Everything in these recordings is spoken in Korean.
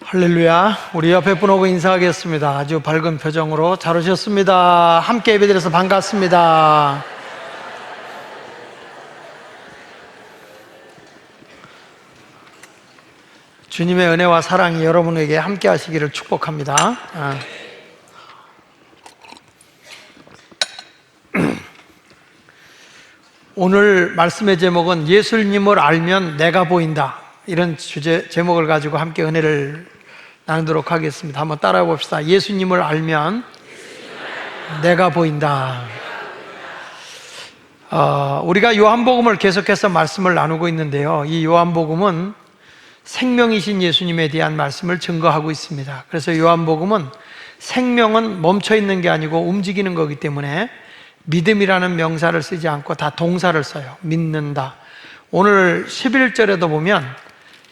할렐루야. 우리 옆에 분 오고 인사하겠습니다. 아주 밝은 표정으로 잘 오셨습니다. 함께 예배드려서 반갑습니다. 주님의 은혜와 사랑이 여러분에게 함께 하시기를 축복합니다. 오늘 말씀의 제목은 예수님을 알면 내가 보인다, 이런 제목을 가지고 함께 은혜를 나누도록 하겠습니다. 한번 따라해 봅시다. 예수님을 알면 내가 보인다. 우리가 요한복음을 계속해서 말씀을 나누고 있는데요, 이 요한복음은 생명이신 예수님에 대한 말씀을 증거하고 있습니다. 그래서 요한복음은 생명은 멈춰 있는 게 아니고 움직이는 거기 때문에 믿음이라는 명사를 쓰지 않고 다 동사를 써요. 믿는다. 오늘 11절에도 보면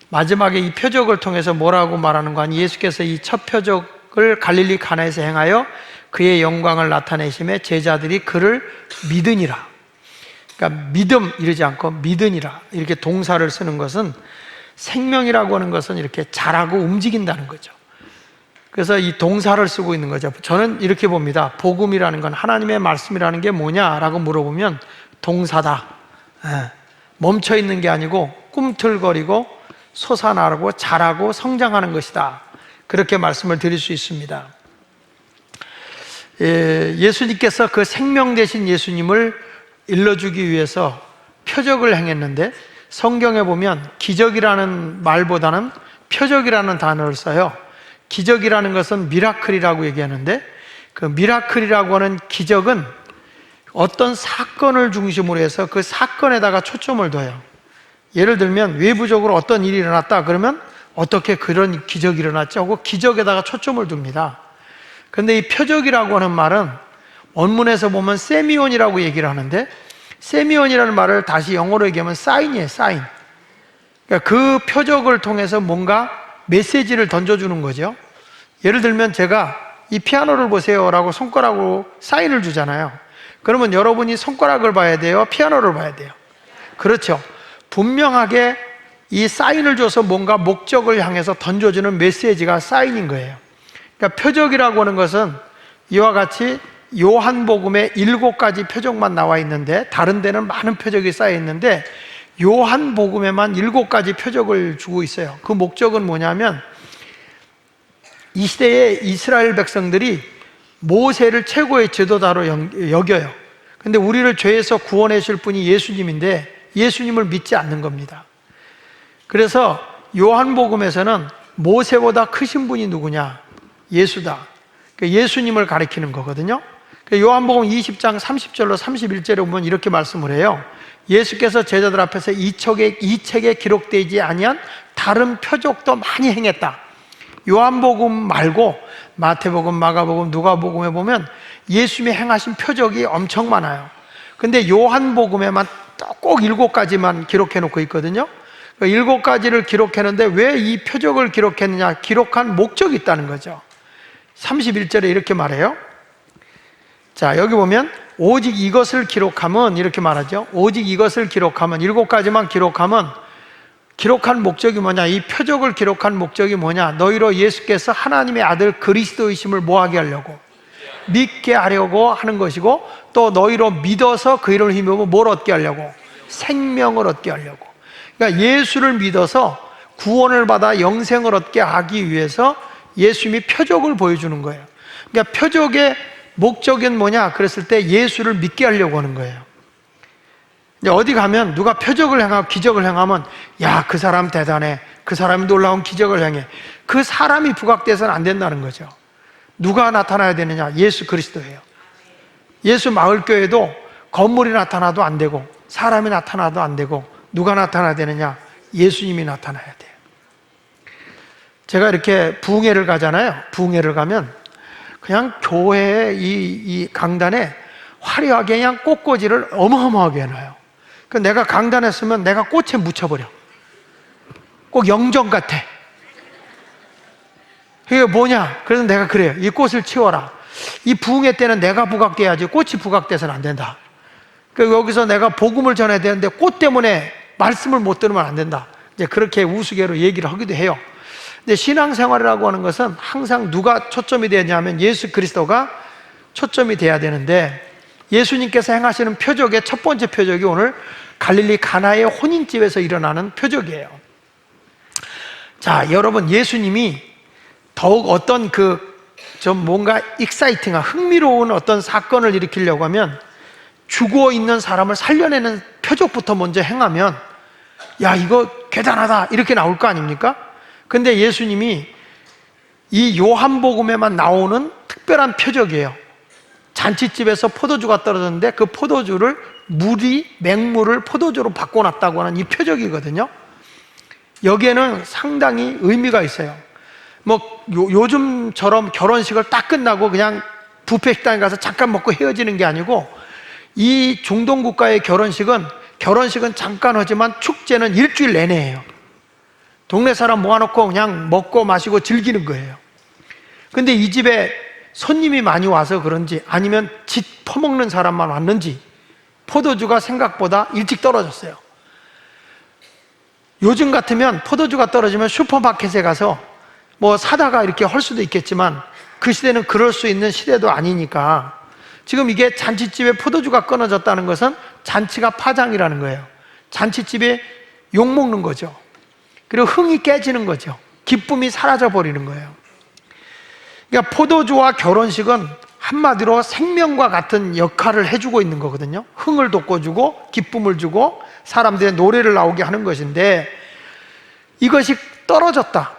마지막에 이 표적을 통해서 뭐라고 말하는 거 아니, 예수께서 이 첫 표적을 갈릴리 가나에서 행하여 그의 영광을 나타내심에 제자들이 그를 믿으니라. 그러니까 믿음 이러지 않고 믿으니라, 이렇게 동사를 쓰는 것은, 생명이라고 하는 것은 이렇게 자라고 움직인다는 거죠. 그래서 이 동사를 쓰고 있는 거죠. 저는 이렇게 봅니다. 복음이라는 건, 하나님의 말씀이라는 게 뭐냐라고 물어보면 동사다. 멈춰 있는 게 아니고 꿈틀거리고 솟아나고 자라고 성장하는 것이다, 그렇게 말씀을 드릴 수 있습니다. 예수님께서 그 생명 되신 예수님을 일러주기 위해서 표적을 행했는데, 성경에 보면 기적이라는 말보다는 표적이라는 단어를 써요. 기적이라는 것은 미라클이라고 얘기하는데, 그 미라클이라고 하는 기적은 어떤 사건을 중심으로 해서 그 사건에다가 초점을 둬요. 예를 들면 외부적으로 어떤 일이 일어났다 그러면 어떻게 그런 기적이 일어났지 하고 기적에다가 초점을 둡니다. 그런데 이 표적이라고 하는 말은 원문에서 보면 세미온이라고 얘기를 하는데, 세미온이라는 말을 다시 영어로 얘기하면 사인이에요. 사인. 그러니까 그 표적을 통해서 뭔가 메시지를 던져주는 거죠. 예를 들면 제가 이 피아노를 보세요 라고 손가락으로 사인을 주잖아요. 그러면 여러분이 손가락을 봐야 돼요, 피아노를 봐야 돼요? 그렇죠. 분명하게 이 사인을 줘서 뭔가 목적을 향해서 던져주는 메시지가 사인인 거예요. 그러니까 표적이라고 하는 것은 이와 같이 요한복음에 7가지 표적만 나와 있는데, 다른 데는 많은 표적이 쌓여 있는데 요한복음에만 7가지 표적을 주고 있어요. 그 목적은 뭐냐면, 이 시대에 이스라엘 백성들이 모세를 최고의 지도자로 여겨요. 근데 우리를 죄에서 구원해 줄 분이 예수님인데 예수님을 믿지 않는 겁니다. 그래서 요한복음에서는 모세보다 크신 분이 누구냐? 예수다. 예수님을 가리키는 거거든요. 요한복음 20장 30절로 31절에 보면 이렇게 말씀을 해요. 예수께서 제자들 앞에서 이 책에 기록되지 아니한 다른 표적도 많이 행했다. 요한복음 말고 마태복음, 마가복음, 누가복음에 보면 예수님이 행하신 표적이 엄청 많아요. 근데 요한복음에만 꼭 7가지만 기록해 놓고 있거든요. 7가지를 기록했는데 왜 이 표적을 기록했느냐? 기록한 목적이 있다는 거죠. 31절에 이렇게 말해요. 자, 여기 보면 오직 이것을 기록하면, 이렇게 말하죠. 오직 이것을 기록하면, 7가지만 기록하면, 기록한 목적이 뭐냐? 이 표적을 기록한 목적이 뭐냐? 너희로 예수께서 하나님의 아들 그리스도이심을 뭐하게 하려고? 믿게 하려고 하는 것이고, 또 너희로 믿어서 그 이름을 힘입어 뭘 얻게 하려고? 생명을 얻게 하려고. 그러니까 예수를 믿어서 구원을 받아 영생을 얻게 하기 위해서 예수님이 표적을 보여주는 거예요. 그러니까 표적의 목적은 뭐냐? 그랬을 때 예수를 믿게 하려고 하는 거예요. 어디 가면 누가 표적을 행하고 기적을 행하면, 야, 그 사람 대단해, 그 사람이 놀라운 기적을 행해, 그 사람이 부각돼서는 안 된다는 거죠. 누가 나타나야 되느냐? 예수 그리스도예요. 예수 마을교회도 건물이 나타나도 안 되고 사람이 나타나도 안 되고, 누가 나타나야 되느냐? 예수님이 나타나야 돼요. 제가 이렇게 부흥회를 가잖아요. 부흥회를 가면 그냥 교회의 이 강단에 화려하게 그냥 꽃꽂이를 어마어마하게 해놔요. 내가 강단에 서면 내가 꽃에 묻혀버려. 꼭 영정 같아. 이게 뭐냐? 그래서 내가 그래요. 이 꽃을 치워라. 이 부흥회 때는 내가 부각돼야지 꽃이 부각돼서는 안 된다. 여기서 내가 복음을 전해야 되는데 꽃 때문에 말씀을 못 들으면 안 된다. 이제 그렇게 우스개로 얘기를 하기도 해요. 근데 신앙생활이라고 하는 것은 항상 누가 초점이 되냐면 예수 그리스도가 초점이 돼야 되는데, 예수님께서 행하시는 표적의 첫 번째 표적이 오늘 갈릴리 가나의 혼인집에서 일어나는 표적이에요. 자, 여러분, 예수님이 더욱 어떤 좀 뭔가 익사이팅한 흥미로운 어떤 사건을 일으키려고 하면 죽어 있는 사람을 살려내는 표적부터 먼저 행하면, 야, 이거 대단하다, 이렇게 나올 거 아닙니까? 근데 예수님이 이 요한복음에만 나오는 특별한 표적이에요. 잔치집에서 포도주가 떨어졌는데 그 포도주를 맹물을 포도주로 바꿔놨다고 하는 이 표적이거든요. 여기에는 상당히 의미가 있어요. 요즘처럼 결혼식을 딱 끝나고 그냥 뷔페 식당에 가서 잠깐 먹고 헤어지는 게 아니고, 이 중동 국가의 결혼식은 잠깐 하지만 축제는 일주일 내내 해요. 동네 사람 모아놓고 그냥 먹고 마시고 즐기는 거예요. 근데 이 집에 손님이 많이 와서 그런지 아니면 집 퍼먹는 사람만 왔는지 포도주가 생각보다 일찍 떨어졌어요. 요즘 같으면 포도주가 떨어지면 슈퍼마켓에 가서 사다가 이렇게 할 수도 있겠지만, 그 시대는 그럴 수 있는 시대도 아니니까 지금 이게 잔치집에 포도주가 끊어졌다는 것은 잔치가 파장이라는 거예요. 잔치집에 욕먹는 거죠. 그리고 흥이 깨지는 거죠. 기쁨이 사라져 버리는 거예요. 그러니까 포도주와 결혼식은 한마디로 생명과 같은 역할을 해주고 있는 거거든요. 흥을 돋궈주고 기쁨을 주고 사람들의 노래를 나오게 하는 것인데, 이것이 떨어졌다.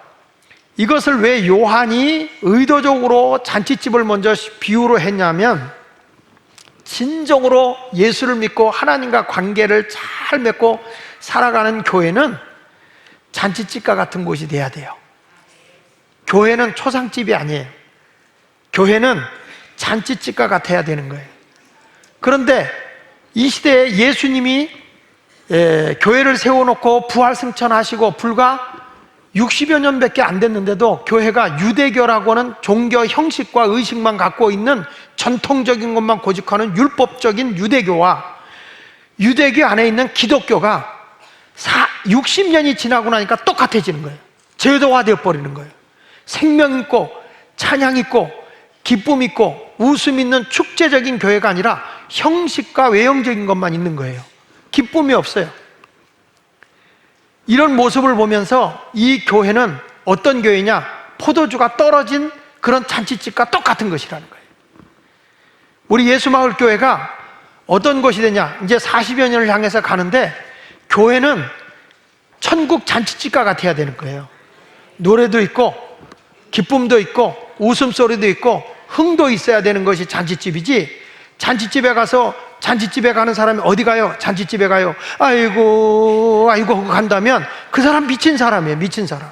이것을 왜 요한이 의도적으로 잔치집을 먼저 비유로 했냐면, 진정으로 예수를 믿고 하나님과 관계를 잘 맺고 살아가는 교회는 잔치집과 같은 곳이 돼야 돼요. 교회는 초상집이 아니에요. 교회는 잔치집과 같아야 되는 거예요. 그런데 이 시대에 예수님이 교회를 세워놓고 부활승천하시고 불과 60여 년밖에 안 됐는데도 교회가 유대교라고 하는 종교 형식과 의식만 갖고 있는 전통적인 것만 고집하는 율법적인 유대교와 유대교 안에 있는 기독교가 60년이 지나고 나니까 똑같아지는 거예요. 제도화되어 버리는 거예요. 생명 있고 찬양 있고 기쁨 있고 웃음 있는 축제적인 교회가 아니라 형식과 외형적인 것만 있는 거예요. 기쁨이 없어요. 이런 모습을 보면서 이 교회는 어떤 교회냐? 포도주가 떨어진 그런 잔치집과 똑같은 것이라는 거예요. 우리 예수마을교회가 어떤 것이 되냐? 이제 40여 년을 향해서 가는데, 교회는 천국 잔치집과 같아야 되는 거예요. 노래도 있고 기쁨도 있고 웃음소리도 있고 흥도 있어야 되는 것이 잔치집이지, 잔치집에 가는 사람이 어디 가요? 잔치집에 가요. 아이고 하고 간다면 그 사람 미친 사람이에요. 미친 사람.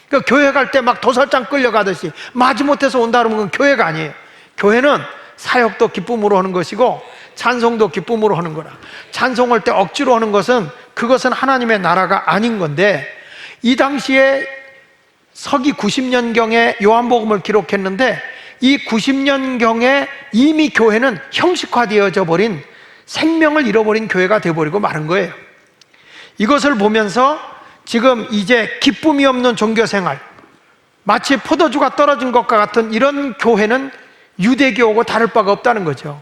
그러니까 교회 갈 때 막 도살장 끌려가듯이 마지못해서 온다 그러면 그건 교회가 아니에요. 교회는 사역도 기쁨으로 하는 것이고 찬송도 기쁨으로 하는 거라. 찬송할 때 억지로 하는 것은 그것은 하나님의 나라가 아닌 건데, 이 당시에 서기 90년경에 요한복음을 기록했는데, 이 90년경에 이미 교회는 형식화되어져 버린, 생명을 잃어버린 교회가 되어버리고 마는 거예요. 이것을 보면서 지금 이제 기쁨이 없는 종교생활, 마치 포도주가 떨어진 것과 같은 이런 교회는 유대교하고 다를 바가 없다는 거죠.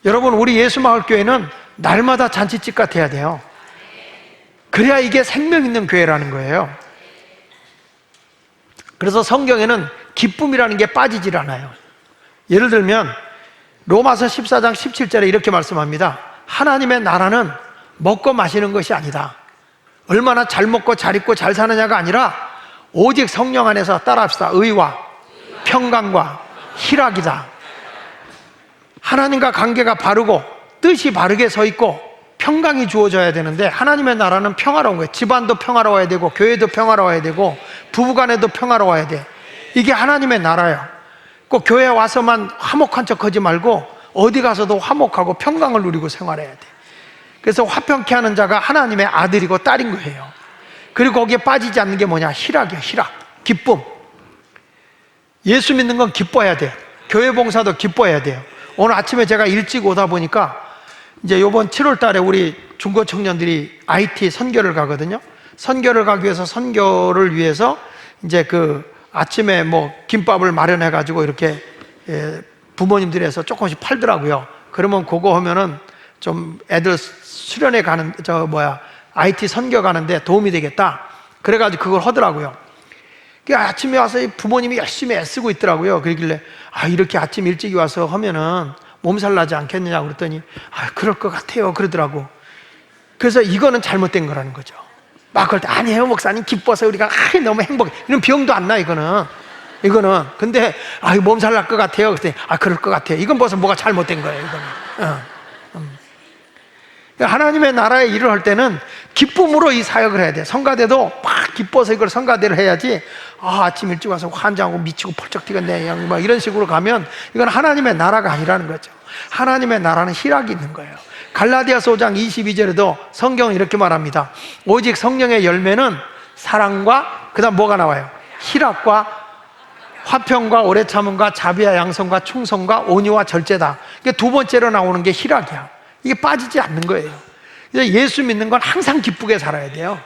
여러분, 우리 예수마을교회는 날마다 잔치집 같아야 돼요. 그래야 이게 생명 있는 교회라는 거예요. 그래서 성경에는 기쁨이라는 게 빠지질 않아요. 예를 들면 로마서 14장 17절에 이렇게 말씀합니다. 하나님의 나라는 먹고 마시는 것이 아니다. 얼마나 잘 먹고 잘 입고 잘 사느냐가 아니라 오직 성령 안에서 따라합시다. 의와 평강과 희락이다. 하나님과 관계가 바르고 뜻이 바르게 서 있고 평강이 주어져야 되는데, 하나님의 나라는 평화로운 거예요. 집안도 평화로워야 되고 교회도 평화로워야 되고 부부간에도 평화로워야 돼. 이게 하나님의 나라예요. 꼭 교회에 와서만 화목한 척 하지 말고 어디 가서도 화목하고 평강을 누리고 생활해야 돼. 그래서 화평케 하는 자가 하나님의 아들이고 딸인 거예요. 그리고 거기에 빠지지 않는 게 뭐냐? 희락이에요. 희락, 기쁨. 예수 믿는 건 기뻐해야 돼요. 교회 봉사도 기뻐해야 돼요. 오늘 아침에 제가 일찍 오다 보니까 이제 이번 7월 달에 우리 중고 청년들이 IT 선교를 가거든요. 선교를 가기 위해서 선교를 위해서 이제 그 아침에 뭐 김밥을 마련해가지고 이렇게 부모님들에서 조금씩 팔더라고요. 그러면 그거 하면은 좀 애들 수련회 가는, IT 선교 가는데 도움이 되겠다. 그래가지고 그걸 하더라고요. 아침에 와서 부모님이 열심히 애쓰고 있더라고요. 그러길래, 이렇게 아침 일찍 와서 하면은 몸살 나지 않겠느냐고 그랬더니, 그럴 것 같아요. 그러더라고. 그래서 이거는 잘못된 거라는 거죠. 막 그럴 때, 아니에요, 목사님. 기뻐서 우리가, 너무 행복해. 이런 병도 안 나, 이거는. 근데, 몸살 날 것 같아요. 그랬더니, 그럴 것 같아요. 이건 벌써 뭐가 잘못된 거예요, 이거는. 하나님의 나라의 일을 할 때는 기쁨으로 이 사역을 해야 돼. 성가대도 막 기뻐서 이걸 성가대를 해야지, 아침 일찍 와서 환장하고 미치고 펄쩍 뛰겠네, 막 이런 식으로 가면 이건 하나님의 나라가 아니라는 거죠. 하나님의 나라는 희락이 있는 거예요. 갈라디아서 5장 22절에도 성경은 이렇게 말합니다. 오직 성령의 열매는 사랑과, 그 다음 뭐가 나와요? 희락과 화평과 오래 참음과 자비와 양성과 충성과 온유와 절제다. 이게 두 번째로 나오는 게 희락이야. 이게 빠지지 않는 거예요. 예수 믿는 건 항상 기쁘게 살아야 돼요.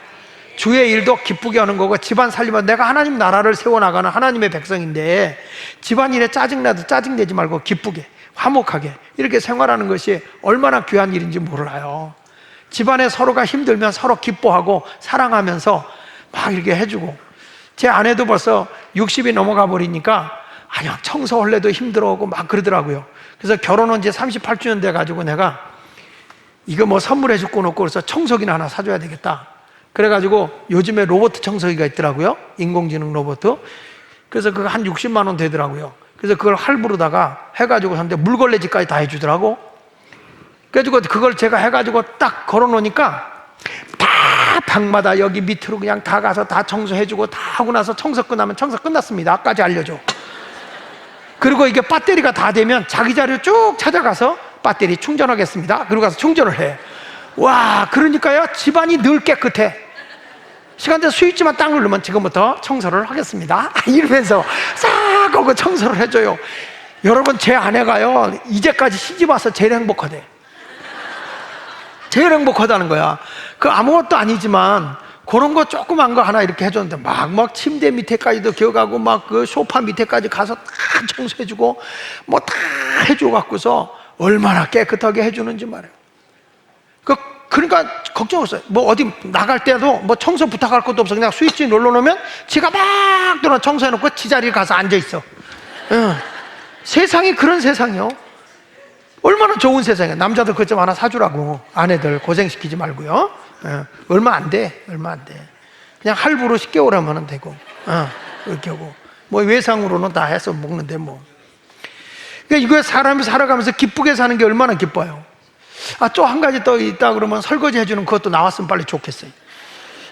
주의 일도 기쁘게 하는 거고, 집안 살리면 내가 하나님 나라를 세워나가는 하나님의 백성인데, 집안일에 짜증나도 짜증내지 말고 기쁘게, 화목하게 이렇게 생활하는 것이 얼마나 귀한 일인지 몰라요. 집안에 서로가 힘들면 서로 기뻐하고 사랑하면서 막 이렇게 해주고. 제 아내도 벌써 60이 넘어가 버리니까 청소할래도 힘들어하고 막 그러더라고요. 그래서 결혼한 지 38주년 돼가지고 내가 이거 뭐 선물해 줄 건 없고, 그래서 청소기나 하나 사줘야 되겠다. 그래가지고 요즘에 로봇 청소기가 있더라고요. 인공지능 로봇. 그래서 그거 한 60만 원 되더라고요. 그래서 그걸 할부로다가 해가지고 샀는데 물걸레질까지 다 해주더라고. 그래가지고 그걸 제가 해가지고 딱 걸어놓으니까 다 방마다 여기 밑으로 그냥 다 가서 다 청소해주고, 다 하고 나서 청소 끝나면 청소 끝났습니다 까지 알려줘. 그리고 이게 배터리가 다 되면 자기 자리로 쭉 찾아가서 배터리 충전하겠습니다. 그리고 가서 충전을 해. 와, 그러니까요, 집안이 늘 깨끗해. 시간대 스위치만 딱 누르면 지금부터 청소를 하겠습니다 이러면서 싹 하고 청소를 해줘요. 여러분, 제 아내가요, 이제까지 시집 와서 제일 행복하대. 제일 행복하다는 거야. 그 아무것도 아니지만 그런 거 조그만 거 하나 이렇게 해줬는데 막 침대 밑에까지도 기어가고, 막 그 소파 밑에까지 가서 다 청소해주고 뭐 다 해줘 갖고서 얼마나 깨끗하게 해주는지 말이에요. 그러니까 걱정 없어요. 뭐 어디 나갈 때도 뭐 청소 부탁할 것도 없어. 그냥 스위치 눌러놓으면 지가 막 들어 청소해놓고 지 자리에 가서 앉아있어. 세상이 그런 세상이요. 얼마나 좋은 세상이야. 남자들 그것 좀 하나 사주라고. 아내들 고생시키지 말고요. 얼마 안 돼. 그냥 할부로 10개월 하면 되고, 이렇게 하고. 뭐 외상으로는 다 해서 먹는데 뭐. 그러니까 이거 사람이 살아가면서 기쁘게 사는 게 얼마나 기뻐요. 또 한 가지 또 있다 그러면 설거지 해주는 그것도 나왔으면 빨리 좋겠어요.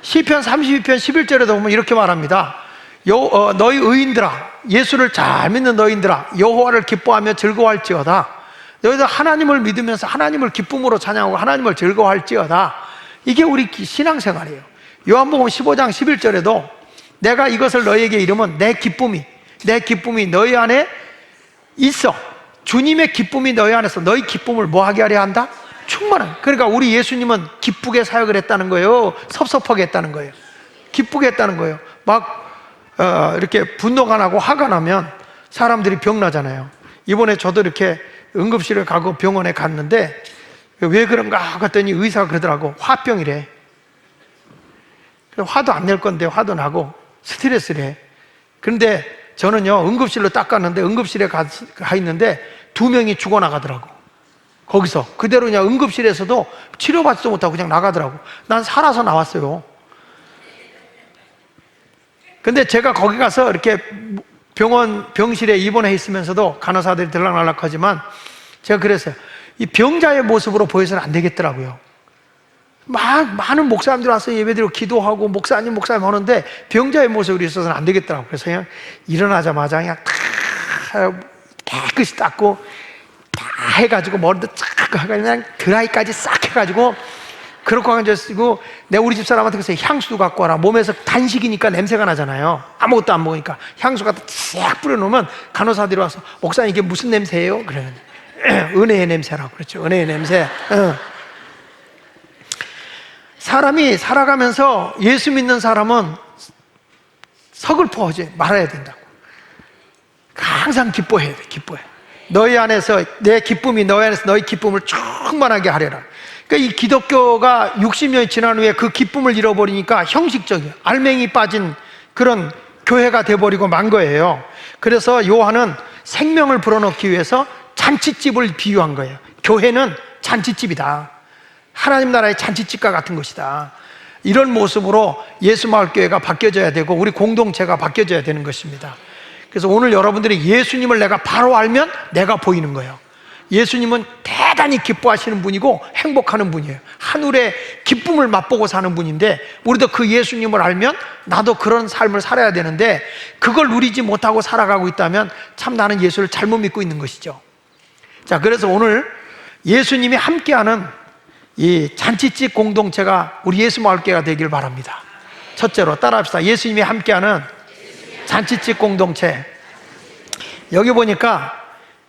시편 32편 11절에도 보면 이렇게 말합니다. 너희 의인들아, 예수를 잘 믿는 너희들아, 여호와를 기뻐하며 즐거워할지어다. 너희들 하나님을 믿으면서 하나님을 기쁨으로 찬양하고 하나님을 즐거워할지어다. 이게 우리 신앙생활이에요. 요한복음 15장 11절에도 내가 이것을 너희에게 이르면 내 기쁨이 너희 안에 있어. 주님의 기쁨이 너희 안에서 너희 기쁨을 뭐 하게 하려 한다? 충만한. 그러니까 우리 예수님은 기쁘게 사역을 했다는 거예요? 섭섭하게 했다는 거예요? 기쁘게 했다는 거예요. 막 이렇게 분노가 나고 화가 나면 사람들이 병나잖아요. 이번에 저도 이렇게 응급실에 가고 병원에 갔는데 왜 그런가 했더니 의사가 그러더라고. 화병이래. 화도 안 낼 건데 화도 나고 스트레스래. 그런데 저는요, 응급실로 딱 갔는데 응급실에 가 있는데 2명이 죽어나가더라고. 거기서 그대로 그냥 응급실에서도 치료받지도 못하고 그냥 나가더라고. 난 살아서 나왔어요. 근데 제가 거기 가서 이렇게 병실에 입원해 있으면서도 간호사들이 들락날락 하지만 제가 그랬어요. 이 병자의 모습으로 보여서는 안 되겠더라고요. 많은 목사님들 와서 예배드리고 기도하고 목사님 하는데 병자의 모습으로 있어서는 안 되겠더라고요. 그래서 그냥 일어나자마자 그냥 다 깨끗이 닦고 다 해가지고 머리도 쫙 그냥 드라이까지 싹 해가지고 그렇게 앉아쓰고 내가 우리 집사람한테 그래서 향수 갖고 와라. 몸에서 단식이니까 냄새가 나잖아요. 아무것도 안 먹으니까 향수 갖다 싹 뿌려놓으면 간호사들이 와서 목사님 이게 무슨 냄새예요? 그래. 은혜의 냄새라고 그랬죠. 은혜의 냄새. 사람이 살아가면서 예수 믿는 사람은 서글퍼하지 말아야 된다고. 항상 기뻐해야 돼. 기뻐해. 너희 안에서 내 기쁨이 너희 안에서 너희 기쁨을 충만하게 하려라. 그러니까 이 기독교가 60년이 지난 후에 그 기쁨을 잃어버리니까 형식적이에요. 알맹이 빠진 그런 교회가 돼버리고 만 거예요. 그래서 요한은 생명을 불어넣기 위해서 잔치집을 비유한 거예요. 교회는 잔치집이다. 하나님 나라의 잔치집과 같은 것이다. 이런 모습으로 예수마을교회가 바뀌어져야 되고 우리 공동체가 바뀌어져야 되는 것입니다. 그래서 오늘 여러분들이 예수님을 내가 바로 알면 내가 보이는 거예요. 예수님은 대단히 기뻐하시는 분이고 행복하는 분이에요. 하늘의 기쁨을 맛보고 사는 분인데 우리도 그 예수님을 알면 나도 그런 삶을 살아야 되는데 그걸 누리지 못하고 살아가고 있다면 참 나는 예수를 잘못 믿고 있는 것이죠. 자, 그래서 오늘 예수님이 함께하는 이 잔치집 공동체가 우리 예수마을교회가 되길 바랍니다. 첫째로 따라합시다. 예수님이 함께하는 잔치집 공동체. 여기 보니까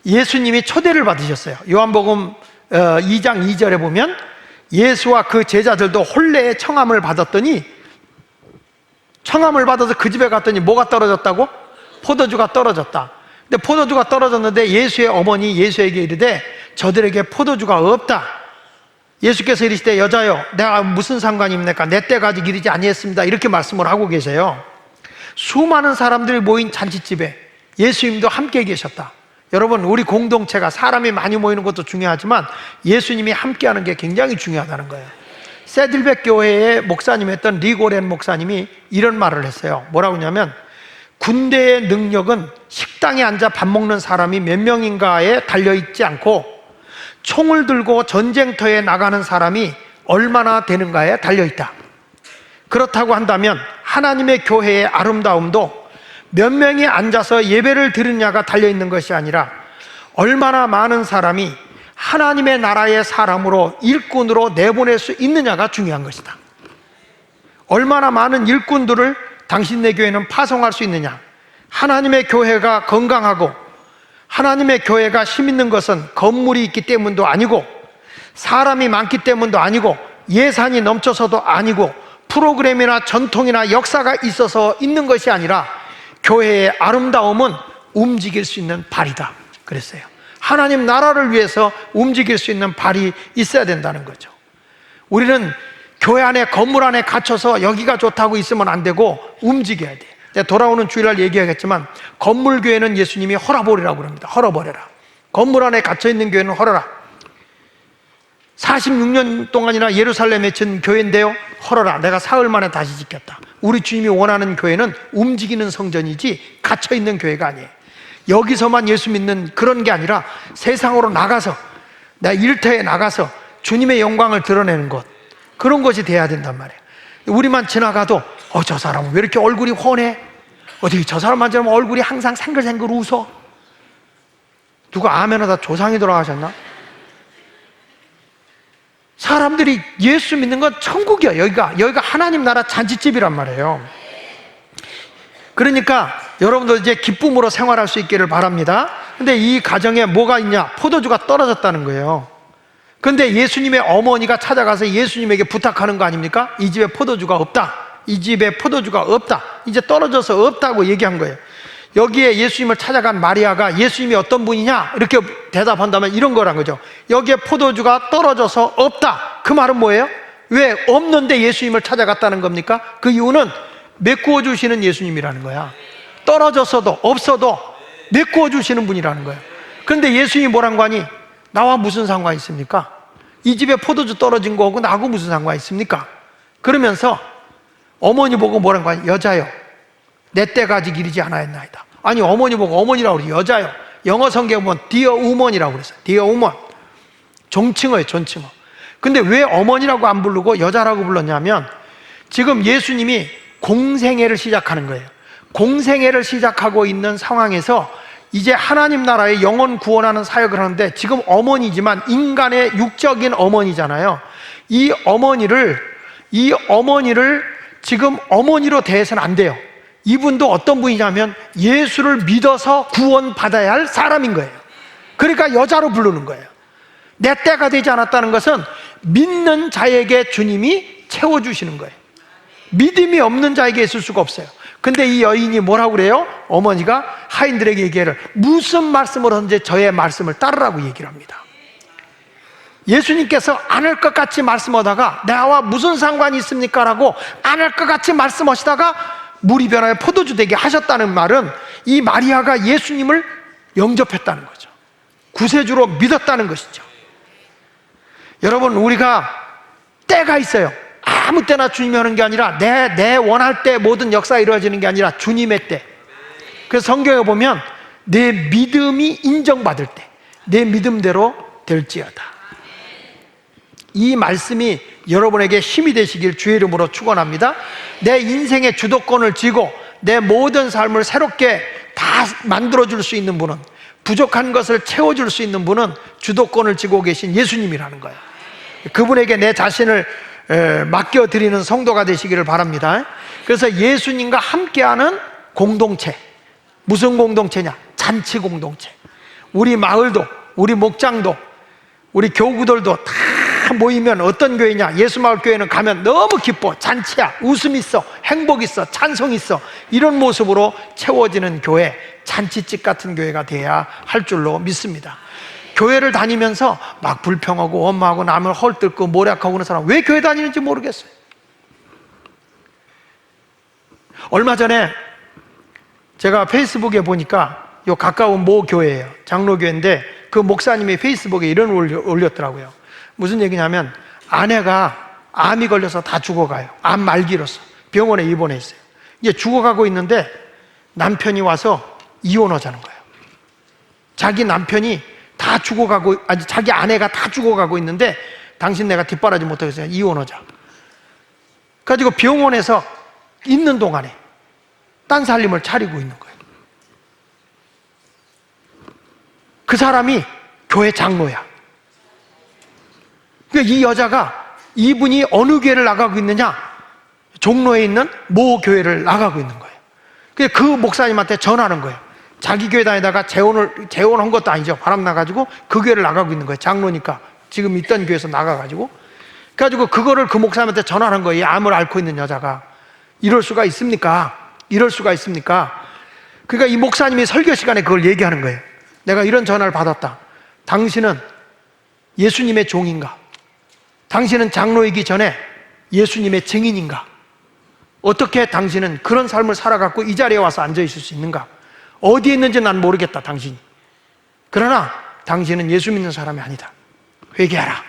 예수님이 초대를 받으셨어요. 요한복음 2장 2절에 보면 예수와 그 제자들도 혼례의 청함을 받았더니, 청함을 받아서 그 집에 갔더니 뭐가 떨어졌다고? 포도주가 떨어졌다. 근데 포도주가 떨어졌는데 예수의 어머니 예수에게 이르되 저들에게 포도주가 없다. 예수께서 이르시되 여자여 내가 무슨 상관입니까? 내 때가 아직 이르지 아니했습니다. 이렇게 말씀을 하고 계세요. 수많은 사람들이 모인 잔치집에 예수님도 함께 계셨다. 여러분, 우리 공동체가 사람이 많이 모이는 것도 중요하지만 예수님이 함께하는 게 굉장히 중요하다는 거예요. 세들백 교회의 목사님이었던 리고렌 목사님이 이런 말을 했어요. 뭐라고 하냐면 군대의 능력은 식당에 앉아 밥 먹는 사람이 몇 명인가에 달려있지 않고 총을 들고 전쟁터에 나가는 사람이 얼마나 되는가에 달려있다. 그렇다고 한다면 하나님의 교회의 아름다움도 몇 명이 앉아서 예배를 드리느냐가 달려있는 것이 아니라 얼마나 많은 사람이 하나님의 나라의 사람으로 일꾼으로 내보낼 수 있느냐가 중요한 것이다. 얼마나 많은 일꾼들을 당신네 교회는 파송할 수 있느냐. 하나님의 교회가 건강하고 하나님의 교회가 힘있는 것은 건물이 있기 때문도 아니고 사람이 많기 때문도 아니고 예산이 넘쳐서도 아니고 프로그램이나 전통이나 역사가 있어서 있는 것이 아니라 교회의 아름다움은 움직일 수 있는 발이다 그랬어요. 하나님 나라를 위해서 움직일 수 있는 발이 있어야 된다는 거죠. 우리는 교회 안에 건물 안에 갇혀서 여기가 좋다고 있으면 안 되고 움직여야 돼. 내가 돌아오는 주일날 얘기하겠지만 건물 교회는 예수님이 헐어버리라고 그럽니다. 헐어버려라. 건물 안에 갇혀있는 교회는 헐어라. 46년 동안이나 예루살렘에 진 교회인데요, 헐어라. 내가 사흘 만에 다시 짓겠다. 우리 주님이 원하는 교회는 움직이는 성전이지 갇혀있는 교회가 아니에요. 여기서만 예수 믿는 그런 게 아니라 세상으로 나가서, 나 일터에 나가서 주님의 영광을 드러내는 것, 그런 것이 돼야 된단 말이에요. 우리만 지나가도 저 사람은 왜 이렇게 얼굴이 훤해? 어떻게 저 사람만 지나면 얼굴이 항상 생글생글 웃어? 누가 아멘하다 조상이 돌아가셨나? 사람들이 예수 믿는 건 천국이야. 여기가 하나님 나라 잔치집이란 말이에요. 그러니까 여러분들 이제 기쁨으로 생활할 수 있기를 바랍니다. 근데 이 가정에 뭐가 있냐? 포도주가 떨어졌다는 거예요. 근데 예수님의 어머니가 찾아가서 예수님에게 부탁하는 거 아닙니까? 이 집에 포도주가 없다. 이 집에 포도주가 없다. 이제 떨어져서 없다고 얘기한 거예요. 여기에 예수님을 찾아간 마리아가 예수님이 어떤 분이냐? 이렇게 대답한다면 이런 거란 거죠. 여기에 포도주가 떨어져서 없다. 그 말은 뭐예요? 왜 없는데 예수님을 찾아갔다는 겁니까? 그 이유는 메꾸어 주시는 예수님이라는 거야. 떨어졌어도 없어도 메꾸어 주시는 분이라는 거예요. 그런데 예수님이 뭐란 거 아니? 나와 무슨 상관이 있습니까? 이 집에 포도주 떨어진 거하고 나하고 무슨 상관이 있습니까? 그러면서 어머니 보고 뭐란 거 아니? 여자요, 내 때가 아직 이르지 않았나이다. 아니, 어머니 보고 어머니라고 그래. 여자요. 영어 성경에 보면 Dear Woman이라고 그랬어요. Dear Woman. 존칭어예요, 존칭어. 근데 왜 어머니라고 안 부르고 여자라고 불렀냐면 지금 예수님이 공생애를 시작하는 거예요. 공생애를 시작하고 있는 상황에서 이제 하나님 나라의 영혼 구원하는 사역을 하는데 지금 어머니지만 인간의 육적인 어머니잖아요. 이 어머니를 지금 어머니로 대해서는 안 돼요. 이분도 어떤 분이냐면 예수를 믿어서 구원받아야 할 사람인 거예요. 그러니까 여자로 부르는 거예요. 내 때가 되지 않았다는 것은 믿는 자에게 주님이 채워주시는 거예요. 믿음이 없는 자에게 있을 수가 없어요. 근데 이 여인이 뭐라고 그래요? 어머니가 하인들에게 얘기를, 무슨 말씀을 하든지 저의 말씀을 따르라고 얘기를 합니다. 예수님께서 안 할 것 같이 말씀하다가 나와 무슨 상관이 있습니까? 라고 안 할 것 같이 말씀하시다가 물이 변하여 포도주 되게 하셨다는 말은 이 마리아가 예수님을 영접했다는 거죠. 구세주로 믿었다는 것이죠. 여러분, 우리가 때가 있어요. 아무 때나 주님이 하는 게 아니라 내 원할 때 모든 역사가 이루어지는 게 아니라 주님의 때. 그래서 성경에 보면 내 믿음이 인정받을 때 내 믿음대로 될지어다. 이 말씀이 여러분에게 힘이 되시길 주의 이름으로 축원합니다. 내 인생의 주도권을 쥐고 내 모든 삶을 새롭게 다 만들어줄 수 있는 분은, 부족한 것을 채워줄 수 있는 분은 주도권을 쥐고 계신 예수님이라는 거예요. 그분에게 내 자신을 맡겨드리는 성도가 되시기를 바랍니다. 그래서 예수님과 함께하는 공동체, 무슨 공동체냐? 잔치 공동체. 우리 마을도, 우리 목장도, 우리 교구들도 다 모이면 어떤 교회냐? 예수마을교회는 가면 너무 기뻐, 잔치야, 웃음 있어, 행복 있어, 찬송 있어. 이런 모습으로 채워지는 교회, 잔치집 같은 교회가 돼야 할 줄로 믿습니다. 교회를 다니면서 막 불평하고 원망하고 남을 헐뜯고 모략하고 그런 사람 왜 교회 다니는지 모르겠어요. 얼마 전에 제가 페이스북에 보니까 요 가까운 모 교회예요. 장로교회인데 그 목사님이 페이스북에 이런 올렸더라고요. 무슨 얘기냐면 아내가 암이 걸려서 다 죽어가요. 암 말기로서 병원에 입원해 있어요. 이제 죽어가고 있는데 남편이 와서 이혼하자는 거예요. 자기 남편이 다 죽어가고, 아니 자기 아내가 다 죽어가고 있는데 당신 내가 뒷바라지 못하겠어요. 이혼하자. 가지고 병원에서 있는 동안에 딴 살림을 차리고 있는 거예요. 그 사람이 교회 장로야. 그러니까 이 여자가, 이분이 어느 교회를 나가고 있느냐? 종로에 있는 모 교회를 나가고 있는 거예요. 그 목사님한테 전화하는 거예요. 자기 교회 다니다가 재혼한 것도 아니죠. 바람 나가지고 그 교회를 나가고 있는 거예요. 장로니까 지금 있던 교회에서 나가가지고. 그래가지고 그거를 그 목사님한테 전화하는 거예요. 이 암을 앓고 있는 여자가. 이럴 수가 있습니까? 이럴 수가 있습니까? 그러니까 이 목사님이 설교 시간에 그걸 얘기하는 거예요. 내가 이런 전화를 받았다. 당신은 예수님의 종인가? 당신은 장로이기 전에 예수님의 증인인가? 어떻게 당신은 그런 삶을 살아갖고 이 자리에 와서 앉아 있을 수 있는가? 어디에 있는지 난 모르겠다, 당신이. 그러나 당신은 예수 믿는 사람이 아니다. 회개하라.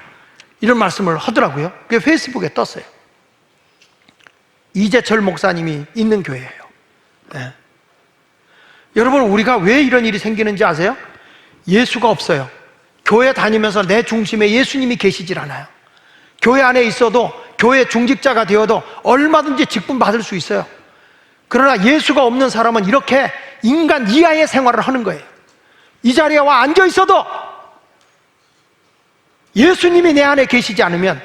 이런 말씀을 하더라고요. 그게 페이스북에 떴어요. 이재철 목사님이 있는 교회예요. 네. 여러분, 우리가 왜 이런 일이 생기는지 아세요? 예수가 없어요. 교회 다니면서 내 중심에 예수님이 계시질 않아요. 교회 안에 있어도, 교회 중직자가 되어도 얼마든지 직분 받을 수 있어요. 그러나 예수가 없는 사람은 이렇게 인간 이하의 생활을 하는 거예요. 이 자리에 와 앉아 있어도 예수님이 내 안에 계시지 않으면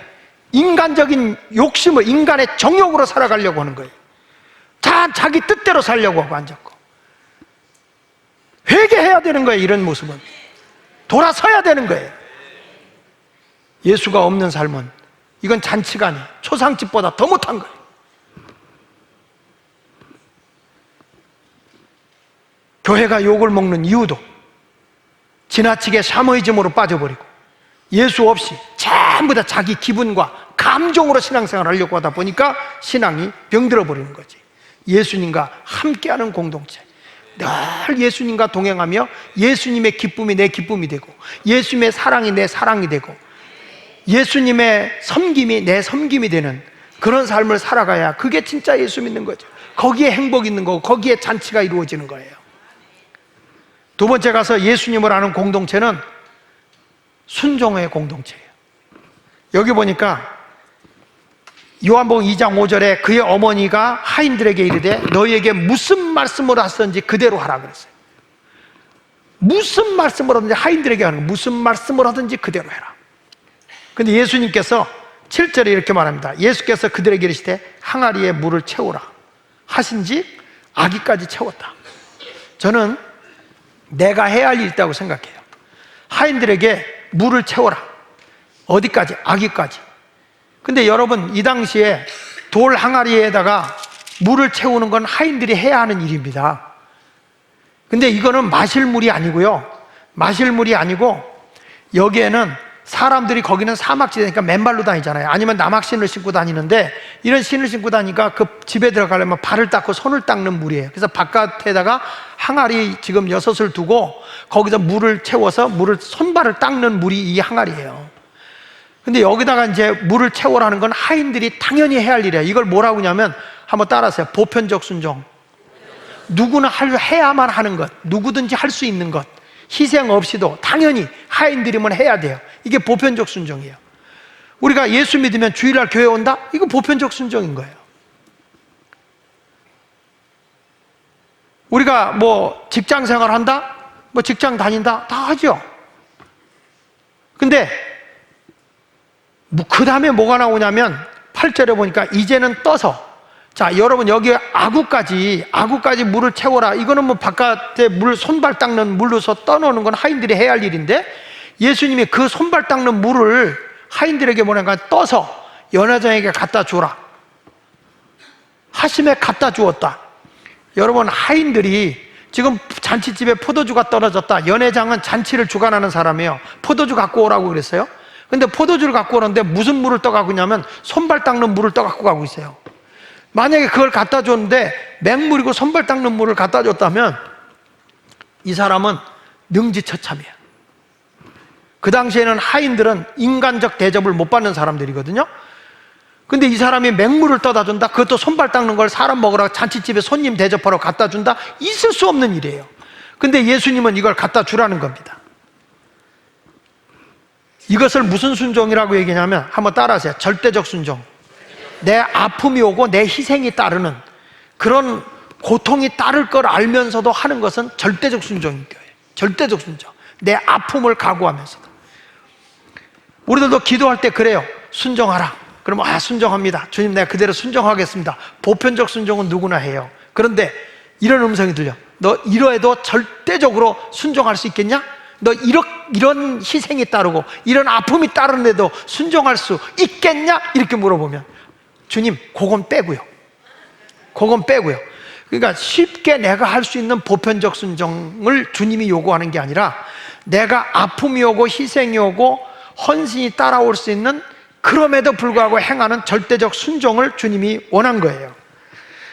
인간적인 욕심을, 인간의 정욕으로 살아가려고 하는 거예요. 다 자기 뜻대로 살려고 하고 앉았고. 회개해야 되는 거예요. 이런 모습은 돌아서야 되는 거예요. 예수가 없는 삶은 이건 잔치가 아니에요. 초상집보다 더 못한 거예요. 교회가 욕을 먹는 이유도 지나치게 샤머니즘으로 빠져버리고 예수 없이 전부 다 자기 기분과 감정으로 신앙생활을 하려고 하다 보니까 신앙이 병들어 버리는 거지. 예수님과 함께하는 공동체, 늘 예수님과 동행하며 예수님의 기쁨이 내 기쁨이 되고 예수님의 사랑이 내 사랑이 되고 예수님의 섬김이 내 섬김이 되는 그런 삶을 살아가야 그게 진짜 예수 믿는 거죠. 거기에 행복이 있는 거고 거기에 잔치가 이루어지는 거예요. 두 번째 가서 예수님을 아는 공동체는 순종의 공동체예요. 여기 보니까 요한복음 2장 5절에 그의 어머니가 하인들에게 이르되 너희에게 무슨 말씀을 하셨는지 그대로 하라 그랬어요. 무슨 말씀을 하든지 하인들에게 하는 거, 무슨 말씀을 하든지 그대로 해라. 근데 예수님께서 7절에 이렇게 말합니다. 예수께서 그들에게 이르시되 항아리에 물을 채우라 하신지 아기까지 채웠다. 저는 내가 해야 할 일이 있다고 생각해요. 하인들에게 물을 채워라. 어디까지? 아기까지. 근데 여러분, 이 당시에 돌 항아리에다가 물을 채우는 건 하인들이 해야 하는 일입니다. 근데 이거는 마실 물이 아니고요. 마실 물이 아니고 여기에는 사람들이 거기는 사막지대니까 맨발로 다니잖아요. 아니면 남학신을 신고 다니는데 이런 신을 신고 다니니까 그 집에 들어가려면 발을 닦고 손을 닦는 물이에요. 그래서 바깥에다가 항아리 지금 6을 두고 거기서 물을 채워서 손발을 닦는 물이 이 항아리예요. 근데 여기다가 이제 물을 채우라는 건 하인들이 당연히 해야 할 일이에요. 이걸 뭐라고 하냐면 한번 따라하세요. 보편적 순종. 누구나 해야만 하는 것, 누구든지 할 수 있는 것, 희생 없이도 당연히 하인들이면 해야 돼요. 이게 보편적 순종이에요. 우리가 예수 믿으면 주일날 교회 온다? 이거 보편적 순종인 거예요. 우리가 뭐 직장 생활 한다? 뭐 직장 다닌다? 다 하죠. 근데 그 다음에 뭐가 나오냐면 8절에 보니까 이제는 떠서, 자 여러분 여기 아구까지 물을 채워라. 이거는 뭐 바깥에 손발 닦는 물로서 떠놓는 건 하인들이 해야 할 일인데 예수님이 그 손발 닦는 물을 하인들에게 뭐냐면 떠서 연회장에게 갖다 주라 하심에 갖다 주었다. 여러분 하인들이 지금 잔치집에 포도주가 떨어졌다. 연회장은 잔치를 주관하는 사람이에요. 포도주 갖고 오라고 그랬어요. 근데 포도주를 갖고 오는데 무슨 물을 떠가고 있냐면 손발 닦는 물을 떠갖고 가고 있어요. 만약에 그걸 갖다 줬는데 맹물이고 손발 닦는 물을 갖다 줬다면 이 사람은 능지처참이야. 그 당시에는 하인들은 인간적 대접을 못 받는 사람들이거든요. 근데 이 사람이 맹물을 떠다 준다? 그것도 손발 닦는 걸 사람 먹으러 잔치집에 손님 대접하러 갖다 준다? 있을 수 없는 일이에요. 근데 예수님은 이걸 갖다 주라는 겁니다. 이것을 무슨 순종이라고 얘기하냐면 한번 따라하세요. 절대적 순종. 내 아픔이 오고 내 희생이 따르는 그런 고통이 따를 걸 알면서도 하는 것은 절대적 순종인 거예요. 절대적 순종. 내 아픔을 각오하면서도. 우리들도 기도할 때 그래요. 순종하라. 그러면 순종합니다. 주님 내가 그대로 순종하겠습니다. 보편적 순종은 누구나 해요. 그런데 이런 음성이 들려. 너 이러해도 절대적으로 순종할 수 있겠냐? 너 이런 희생이 따르고 이런 아픔이 따르는데도 순종할 수 있겠냐? 이렇게 물어보면 주님 그건 빼고요. 그건 빼고요. 그러니까 쉽게 내가 할 수 있는 보편적 순종을 주님이 요구하는 게 아니라 내가 아픔이 오고 희생이 오고 헌신이 따라올 수 있는 그럼에도 불구하고 행하는 절대적 순종을 주님이 원한 거예요.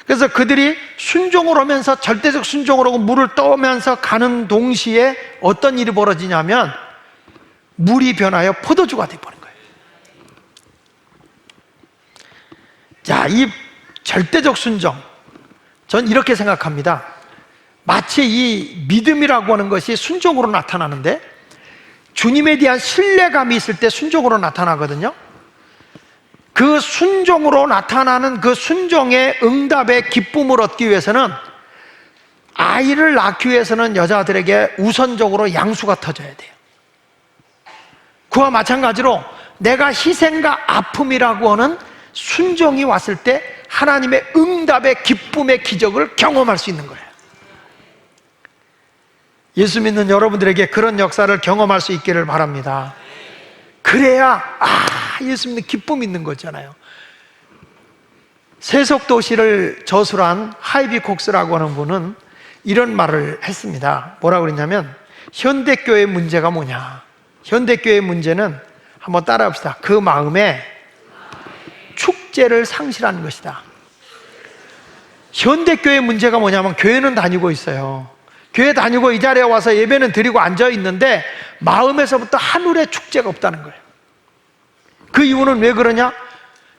그래서 그들이 순종을 하면서 절대적 순종으로 물을 떠오면서 가는 동시에 어떤 일이 벌어지냐면 물이 변하여 포도주가 되어버린 거예요. 자, 이 절대적 순종, 전 이렇게 생각합니다. 마치 이 믿음이라고 하는 것이 순종으로 나타나는데 주님에 대한 신뢰감이 있을 때 순종으로 나타나거든요. 그 순종으로 나타나는 그 순종의 응답의 기쁨을 얻기 위해서는 아이를 낳기 위해서는 여자들에게 우선적으로 양수가 터져야 돼요. 그와 마찬가지로 내가 희생과 아픔이라고 하는 순종이 왔을 때 하나님의 응답의 기쁨의 기적을 경험할 수 있는 거예요. 예수 믿는 여러분들에게 그런 역사를 경험할 수 있기를 바랍니다. 그래야 예수 믿는 기쁨이 있는 거잖아요. 세속도시를 저술한 하이비 콕스라고 하는 분은 이런 말을 했습니다. 뭐라고 그랬냐면 현대교회의 문제가 뭐냐, 현대교회의 문제는 한번 따라합시다. 그 마음에 축제를 상실하는 것이다. 현대교회의 문제가 뭐냐면 교회는 다니고 있어요. 교회 다니고 이 자리에 와서 예배는 드리고 앉아 있는데 마음에서부터 하늘의 축제가 없다는 거예요. 그 이유는 왜 그러냐?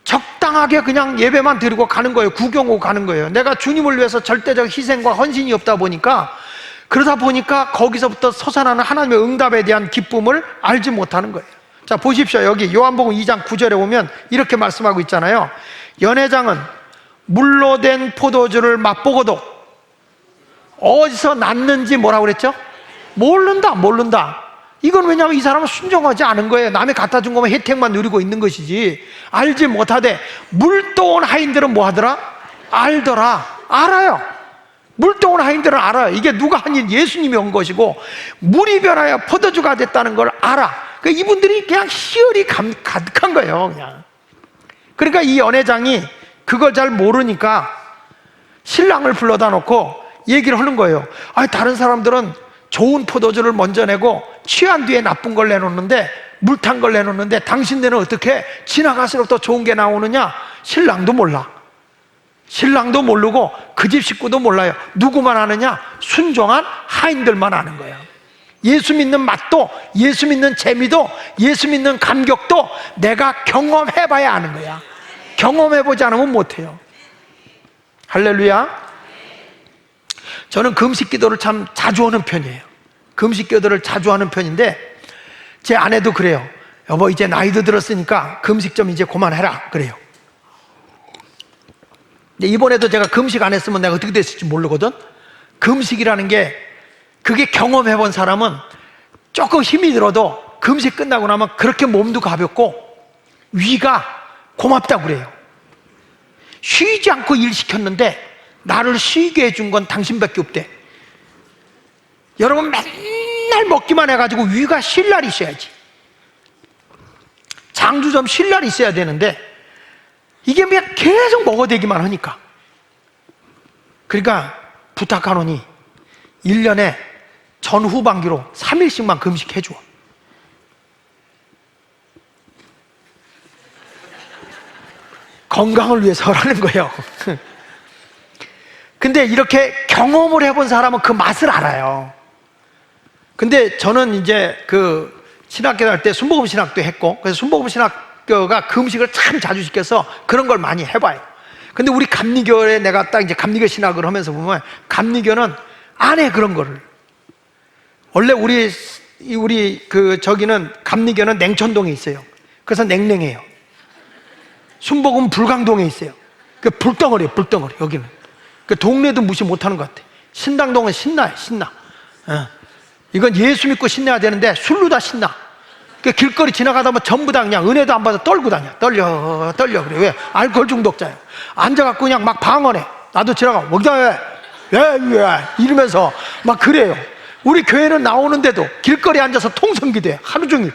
적당하게 그냥 예배만 드리고 가는 거예요. 구경하고 가는 거예요. 내가 주님을 위해서 절대적 희생과 헌신이 없다 보니까, 그러다 보니까 거기서부터 솟아나는 하나님의 응답에 대한 기쁨을 알지 못하는 거예요. 자, 보십시오. 여기 요한복음 2장 9절에 보면 이렇게 말씀하고 있잖아요. 연회장은 물로 된 포도주를 맛보고도 어디서 났는지 뭐라고 그랬죠? 모른다. 이건 왜냐하면 이 사람은 순종하지 않은 거예요. 남이 갖다 준 거면 혜택만 누리고 있는 것이지 알지 못하되 물떠온 하인들은 뭐 하더라? 알아요. 물떠온 하인들은 알아요. 이게 누가 한 일, 예수님이 온 것이고 물이 변하여 포도주가 됐다는 걸 알아. 그러니까 이분들이 그냥 희열이 가득한 거예요. 그냥. 그러니까 이 연회장이 그걸 잘 모르니까 신랑을 불러다 놓고 얘기를 하는 거예요. 아니, 다른 사람들은 좋은 포도주를 먼저 내고 취한 뒤에 나쁜 걸 내놓는데, 물 탄 걸 내놓는데 당신네는 어떻게 지나갈수록 더 좋은 게 나오느냐? 신랑도 몰라. 신랑도 모르고 그 집 식구도 몰라요. 누구만 아느냐? 순종한 하인들만 아는 거예요. 예수 믿는 맛도, 예수 믿는 재미도, 예수 믿는 감격도 내가 경험해봐야 아는 거야. 경험해보지 않으면 못해요. 할렐루야. 저는 금식 기도를 참 자주 하는 편이에요. 금식 기도를 자주 하는 편인데, 제 아내도 그래요. 여보, 이제 나이도 들었으니까 금식 좀 이제 그만해라 그래요. 근데 이번에도 제가 금식 안 했으면 내가 어떻게 됐을지 모르거든. 금식이라는 게, 그게 경험해본 사람은 조금 힘이 들어도 금식 끝나고 나면 그렇게 몸도 가볍고 위가 고맙다고 그래요. 쉬지 않고 일 시켰는데 나를 쉬게 해준 건 당신밖에 없대. 여러분, 맨날 먹기만 해가지고 위가 쉴 날이 있어야지. 장주 좀 쉴 날이 있어야 되는데 이게 그냥 계속 먹어대기만 하니까. 그러니까 부탁하노니 1년에 전 후반기로 3일씩만 금식해줘. 건강을 위해서라는 거예요. 근데 이렇게 경험을 해본 사람은 그 맛을 알아요. 근데 저는 이제 그 신학교 할 때 순복음 신학도 했고, 그래서 순복음 신학교가 금식을 참 자주 시켜서 그런 걸 많이 해봐요. 근데 우리 감리교에 내가 딱 이제 감리교 신학을 하면서 보면 감리교는 안 해, 그런 거를. 원래 우리 그 저기는 감리교는 냉천동에 있어요. 그래서 냉랭해요. 순복음 불광동에 있어요. 그 불덩어리예요, 불덩어리. 여기는 그 동네도 무시 못하는 것 같아. 신당동은 신나요, 신나. 이건 예수 믿고 신내야 되는데 술로 다 신나. 그 길거리 지나가다 보면 전부 다 그냥 은혜도 안 받아 떨고 다녀. 떨려 그래. 왜? 알코올 중독자예요. 앉아갖고 그냥 막 방언해. 나도 지나가 먹자 왜 이러면서 막 그래요. 우리 교회는 나오는데도 길거리에 앉아서 통성기도해. 하루 종일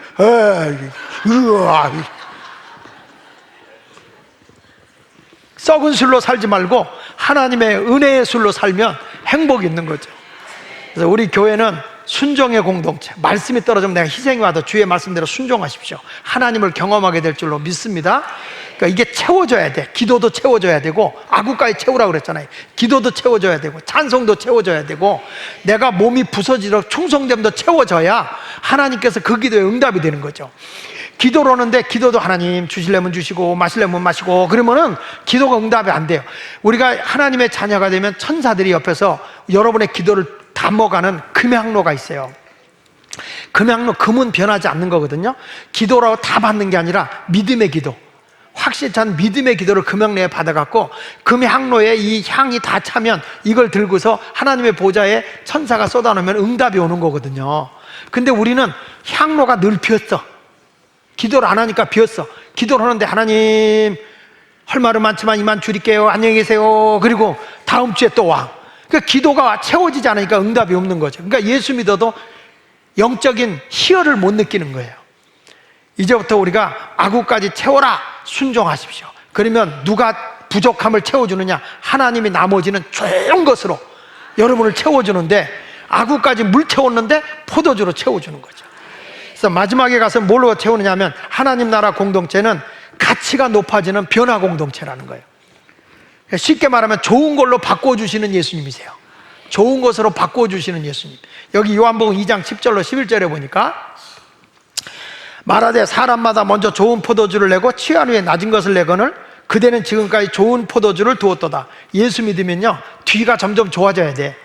썩은 술로 살지 말고 하나님의 은혜의 술로 살면 행복이 있는 거죠. 그래서 우리 교회는 순종의 공동체. 말씀이 떨어지면 내가 희생이 와도 주의 말씀대로 순종하십시오. 하나님을 경험하게 될 줄로 믿습니다. 그러니까 이게 채워져야 돼. 기도도 채워져야 되고, 아구까지 채우라고 그랬잖아요. 기도도 채워져야 되고, 찬송도 채워져야 되고, 내가 몸이 부서지도록 충성됨도 채워져야 하나님께서 그 기도에 응답이 되는 거죠. 기도를 하는데 기도도 하나님 주시려면 주시고 마시려면 마시고 그러면은 기도가 응답이 안 돼요. 우리가 하나님의 자녀가 되면 천사들이 옆에서 여러분의 기도를 담아가는 금의 항로가 있어요. 금의 항로, 금은 변하지 않는 거거든요. 기도라고 다 받는 게 아니라 믿음의 기도, 확실히 찬 믿음의 기도를 금의 항로에 받아갖고 금의 항로에 이 향이 다 차면 이걸 들고서 하나님의 보좌에 천사가 쏟아놓으면 응답이 오는 거거든요. 근데 우리는 향로가 늘 비었어. 기도를 안 하니까 비었어. 기도를 하는데 하나님 할 말은 많지만 이만 줄일게요, 안녕히 계세요. 그리고 다음 주에 또 와. 그러니까 기도가 채워지지 않으니까 응답이 없는 거죠. 그러니까 예수 믿어도 영적인 희열을 못 느끼는 거예요. 이제부터 우리가 아구까지 채워라, 순종하십시오. 그러면 누가 부족함을 채워주느냐? 하나님이 나머지는 좋은 것으로 여러분을 채워주는데, 아구까지 물 채웠는데 포도주로 채워주는 거죠. 그래서 마지막에 가서 뭘로 채우느냐 하면, 하나님 나라 공동체는 가치가 높아지는 변화 공동체라는 거예요. 쉽게 말하면 좋은 걸로 바꿔주시는 예수님이세요. 좋은 것으로 바꿔주시는 예수님. 여기 요한복음 2장 10절로 11절에 보니까 말하되 사람마다 먼저 좋은 포도주를 내고 취한 후에 낮은 것을 내거늘 그대는 지금까지 좋은 포도주를 두었도다. 예수 믿으면요, 뒤가 점점 좋아져야 돼.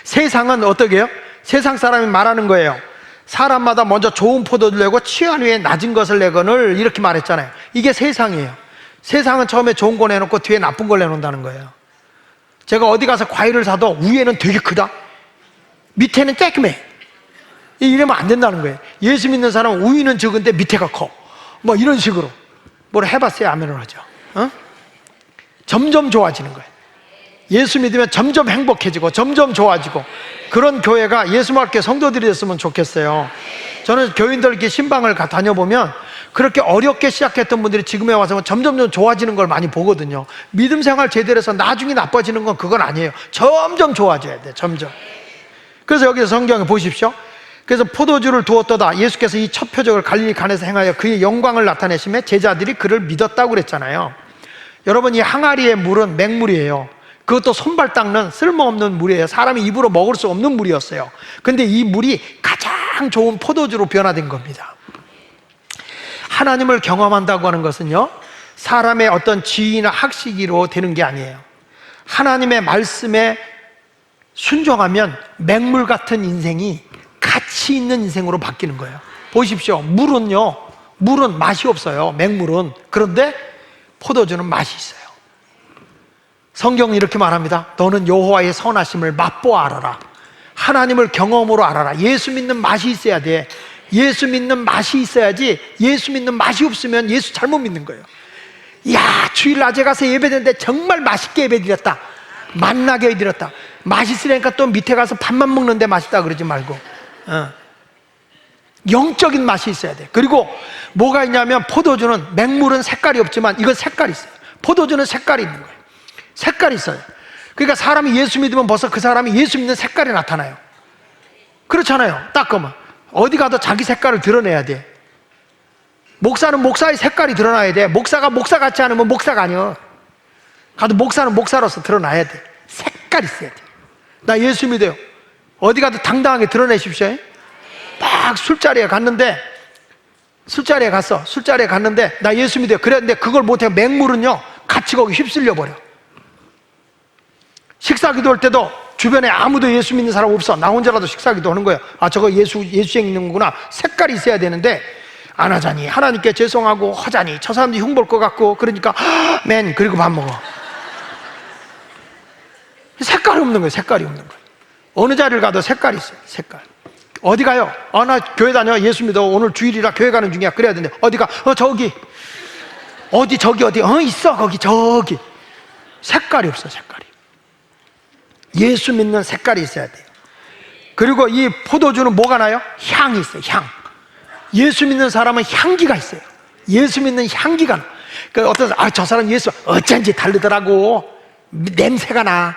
세상은 어떻게 해요? 세상 사람이 말하는 거예요. 사람마다 먼저 좋은 포도주를 내고 취한 후에 낮은 것을 내거늘, 이렇게 말했잖아요. 이게 세상이에요. 세상은 처음에 좋은 거 내놓고 뒤에 나쁜 걸 내놓는다는 거예요. 제가 어디 가서 과일을 사도 위에는 되게 크다, 밑에는 쬐끔해. 이러면 안 된다는 거예요. 예수 믿는 사람은 위는 적은데 밑에가 커. 뭐 이런 식으로 뭘 해봤어야 아멘을 하죠. 점점 좋아지는 거예요. 예수 믿으면 점점 행복해지고 점점 좋아지고, 그런 교회가 예수님께 성도들이 됐으면 좋겠어요. 저는 교인들 이렇게 신방을 다녀보면 그렇게 어렵게 시작했던 분들이 지금에 와서 점점 좋아지는 걸 많이 보거든요. 믿음 생활 제대로 해서 나중에 나빠지는 건 그건 아니에요. 점점 좋아져야 돼, 점점. 그래서 여기서 성경에 보십시오. 그래서 포도주를 두었도다. 예수께서 이 첫 표적을 갈릴리 간에서 행하여 그의 영광을 나타내심에 제자들이 그를 믿었다고 그랬잖아요. 여러분, 이 항아리의 물은 맹물이에요. 그것도 손발 닦는 쓸모없는 물이에요. 사람이 입으로 먹을 수 없는 물이었어요. 근데 이 물이 가장 좋은 포도주로 변화된 겁니다. 하나님을 경험한다고 하는 것은요, 사람의 어떤 지위나 학식으로 되는 게 아니에요. 하나님의 말씀에 순종하면 맹물 같은 인생이 가치 있는 인생으로 바뀌는 거예요. 보십시오. 물은 맛이 없어요. 맹물은. 그런데 포도주는 맛이 있어요. 성경은 이렇게 말합니다. 너는 여호와의 선하심을 맛보아 알아라. 하나님을 경험으로 알아라. 예수 믿는 맛이 있어야 돼. 예수 믿는 맛이 있어야지. 예수 믿는 맛이 없으면 예수 잘못 믿는 거예요. 야, 주일 낮에 가서 예배드렸는데 정말 맛있게 예배드렸다. 맛나게 예배드렸다. 맛있으니까 또 밑에 가서 밥만 먹는데 맛있다 그러지 말고, 영적인 맛이 있어야 돼. 그리고 뭐가 있냐면, 포도주는, 맹물은 색깔이 없지만 이건 색깔이 있어요. 포도주는 색깔이 있는 거예요. 색깔이 있어요. 그러니까 사람이 예수 믿으면 벌써 그 사람이 예수 믿는 색깔이 나타나요. 그렇잖아요. 딱 그러면 어디 가도 자기 색깔을 드러내야 돼. 목사는 목사의 색깔이 드러나야 돼. 목사가 목사 같지 않으면 목사가 아니야. 가도 목사는 목사로서 드러나야 돼. 색깔이 있어야 돼. 나 예수 믿어요. 어디 가도 당당하게 드러내십시오. 막 술자리에 갔는데 나 예수 믿어요. 그랬는데 그걸 못해. 맹물은요, 같이 거기 휩쓸려 버려. 식사 기도할 때도 주변에 아무도 예수 믿는 사람 없어. 나 혼자라도 식사 기도하는 거예요. 아, 저거 예수쟁이 있는 거구나. 색깔이 있어야 되는데 안 하자니, 하나님께 죄송하고 하자니 저 사람들이 흉볼 것 같고, 그러니까 맨 그리고 밥 먹어. 색깔이 없는 거예요. 색깔이 없는 거예요. 어느 자리를 가도 색깔이 있어요. 색깔. 어디 가요? 아, 나 교회 다녀. 예수 믿어. 오늘 주일이라 교회 가는 중이야. 그래야 되는데 어디 가? 저기. 어디 저기 어디? 있어 거기 저기. 색깔이 없어. 색깔이. 예수 믿는 색깔이 있어야 돼요. 그리고 이 포도주는 뭐가 나요? 향이 있어요. 향. 예수 믿는 사람은 향기가 있어요. 예수 믿는 향기가 나. 그 어떤 저 사람 예수 어쩐지 다르더라고. 냄새가 나.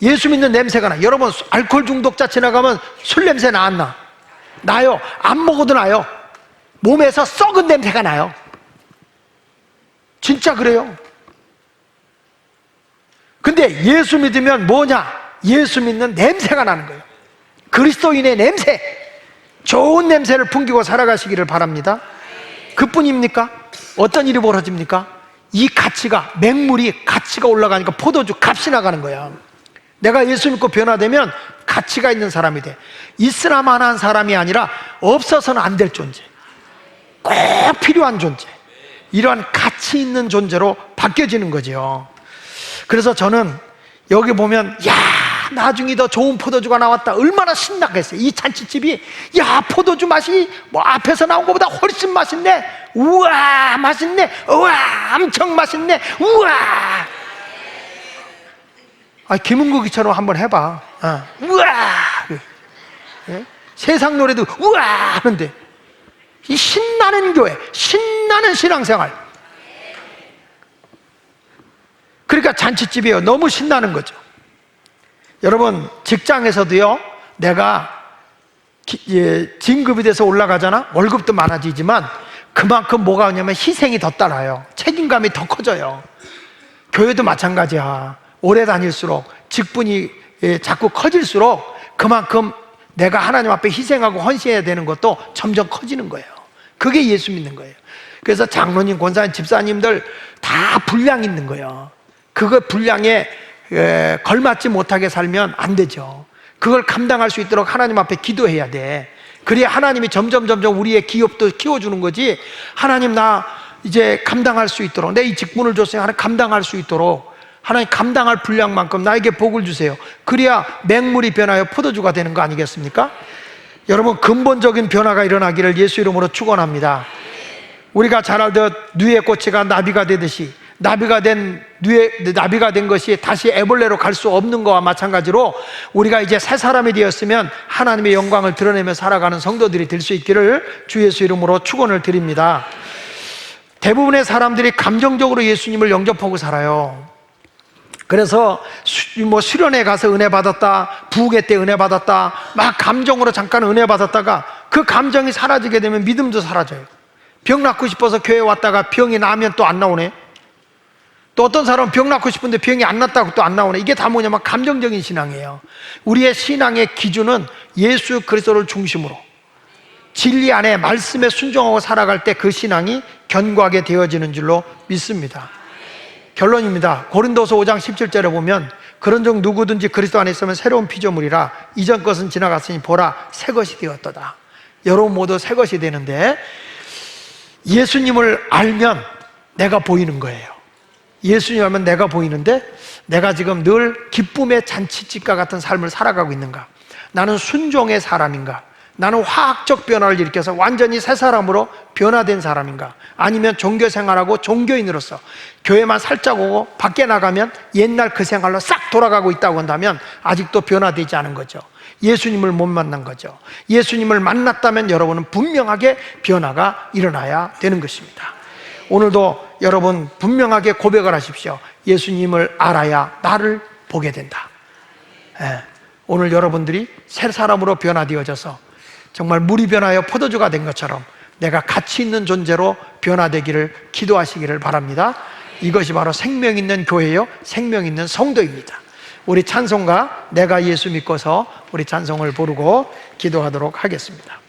예수 믿는 냄새가 나. 여러분, 알코올 중독자 지나가면 술 냄새 나 안 나? 나요. 안 먹어도 나요. 몸에서 썩은 냄새가 나요. 진짜 그래요. 근데 예수 믿으면 뭐냐? 예수 믿는 냄새가 나는 거예요. 그리스도인의 냄새, 좋은 냄새를 풍기고 살아가시기를 바랍니다. 그뿐입니까? 어떤 일이 벌어집니까? 이 가치가, 맹물이 가치가 올라가니까 포도주 값이 나가는 거야. 내가 예수 믿고 변화되면 가치가 있는 사람이 돼. 있으나만 한 사람이 아니라 없어서는 안 될 존재, 꼭 필요한 존재, 이러한 가치 있는 존재로 바뀌어지는 거죠. 그래서 저는 여기 보면, 야, 나중에 더 좋은 포도주가 나왔다, 얼마나 신나겠어요. 이 잔치집이, 야, 포도주 맛이 뭐 앞에서 나온 것보다 훨씬 맛있네. 우와, 맛있네. 우와, 엄청 맛있네. 우와. 김은국이처럼 한번 해봐. 우와. 예? 세상 노래도 우와 하는데, 이 신나는 교회, 신나는 신앙생활. 그러니까 잔치집이에요. 너무 신나는 거죠. 여러분, 직장에서도요, 내가 진급이 돼서 올라가잖아. 월급도 많아지지만 그만큼 뭐가 오냐면 희생이 더 따라요. 책임감이 더 커져요. 교회도 마찬가지야. 오래 다닐수록, 직분이 자꾸 커질수록 그만큼 내가 하나님 앞에 희생하고 헌신해야 되는 것도 점점 커지는 거예요. 그게 예수 믿는 거예요. 그래서 장로님, 권사님, 집사님들 다 분량 있는 거예요. 그거 분량에 걸맞지 못하게 살면 안 되죠. 그걸 감당할 수 있도록 하나님 앞에 기도해야 돼. 그래야 하나님이 점점 우리의 기업도 키워주는 거지. 하나님, 나 이제 감당할 수 있도록, 내 이 직분을 줬어요. 하나님 감당할 수 있도록, 하나님 감당할 분량만큼 나에게 복을 주세요. 그래야 맹물이 변하여 포도주가 되는 거 아니겠습니까? 여러분, 근본적인 변화가 일어나기를 예수 이름으로 축원합니다. 우리가 잘 알듯 누의 꽃이가 나비가 되듯이 나비가 된 것이 다시 애벌레로 갈 수 없는 것과 마찬가지로 우리가 이제 새 사람이 되었으면 하나님의 영광을 드러내며 살아가는 성도들이 될 수 있기를 주 예수 이름으로 축원을 드립니다. 대부분의 사람들이 감정적으로 예수님을 영접하고 살아요. 그래서 수련회 가서 은혜 받았다, 부흥회 때 은혜 받았다, 막 감정으로 잠깐 은혜 받았다가 그 감정이 사라지게 되면 믿음도 사라져요. 병 낫고 싶어서 교회 왔다가 병이 나면 또 안 나오네. 또 어떤 사람은 병 낫고 싶은데 병이 안 낫다고 또 안 나오네. 이게 다 뭐냐면 감정적인 신앙이에요. 우리의 신앙의 기준은 예수 그리스도를 중심으로 진리 안에 말씀에 순종하고 살아갈 때 그 신앙이 견고하게 되어지는 줄로 믿습니다. 결론입니다. 고린도서 5장 17절에 보면 그런즉 누구든지 그리스도 안에 있으면 새로운 피조물이라 이전 것은 지나갔으니 보라 새 것이 되었도다. 여러분 모두 새 것이 되는데, 예수님을 알면 내가 보이는 거예요. 예수님 알면 내가 보이는데, 내가 지금 늘 기쁨의 잔치집과 같은 삶을 살아가고 있는가? 나는 순종의 사람인가? 나는 화학적 변화를 일으켜서 완전히 새 사람으로 변화된 사람인가? 아니면 종교 생활하고 종교인으로서 교회만 살짝 오고 밖에 나가면 옛날 그 생활로 싹 돌아가고 있다고 한다면 아직도 변화되지 않은 거죠. 예수님을 못 만난 거죠. 예수님을 만났다면 여러분은 분명하게 변화가 일어나야 되는 것입니다. 오늘도 여러분 분명하게 고백을 하십시오. 예수님을 알아야 나를 보게 된다. 오늘 여러분들이 새 사람으로 변화되어져서 정말 물이 변하여 포도주가 된 것처럼 내가 가치 있는 존재로 변화되기를 기도하시기를 바랍니다. 이것이 바로 생명 있는 교회요, 생명 있는 성도입니다. 우리 찬송가 내가 예수 믿고서 우리 찬송을 부르고 기도하도록 하겠습니다.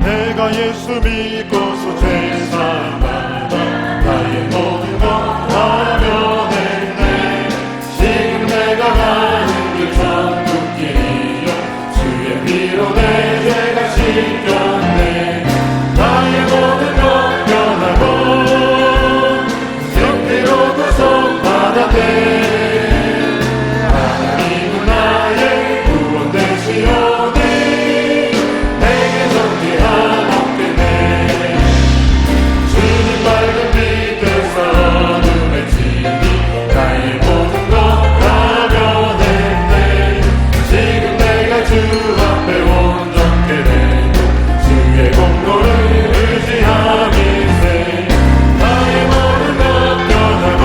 내가 예수 믿고서 죄 사함받아 나의 모든 것 화면했네. 지금 내가 가는 길 천국길이여 주의 피로 내 죄가 씻겼네. 나의 모든 것 변하고 주 피로 구속받았네. 하나님은 나의 구원 되시오니 내게 정죄함 없겠네. 주님 밝은 빛에서 눈에 지니 나의 모든 것 가면했네. 지금 내가 주 앞에 온전케 되고 주의 공로를 의지함일세. 나의 모든 것 변하고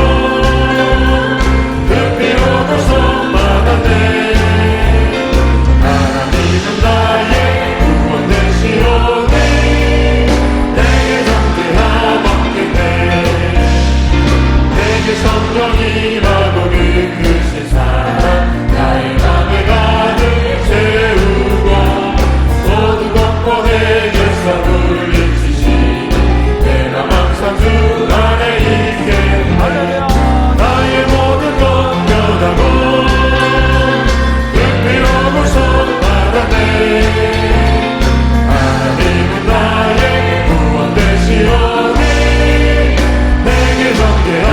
그 피로 구속받았네. 하나님은 나의 구원 되시오니 내게 정죄함 없겠네. 내게 성령 임하고 그 크신 사랑 나의 맘에 가득 채우고 모두 걷고 내게서 물리치시니 내가 항상 주 안에 있겠네. 나의 모든 것 변하고 그 피로 구속받았네. 하나님은 나의 구원 되시오니 내게 정죄함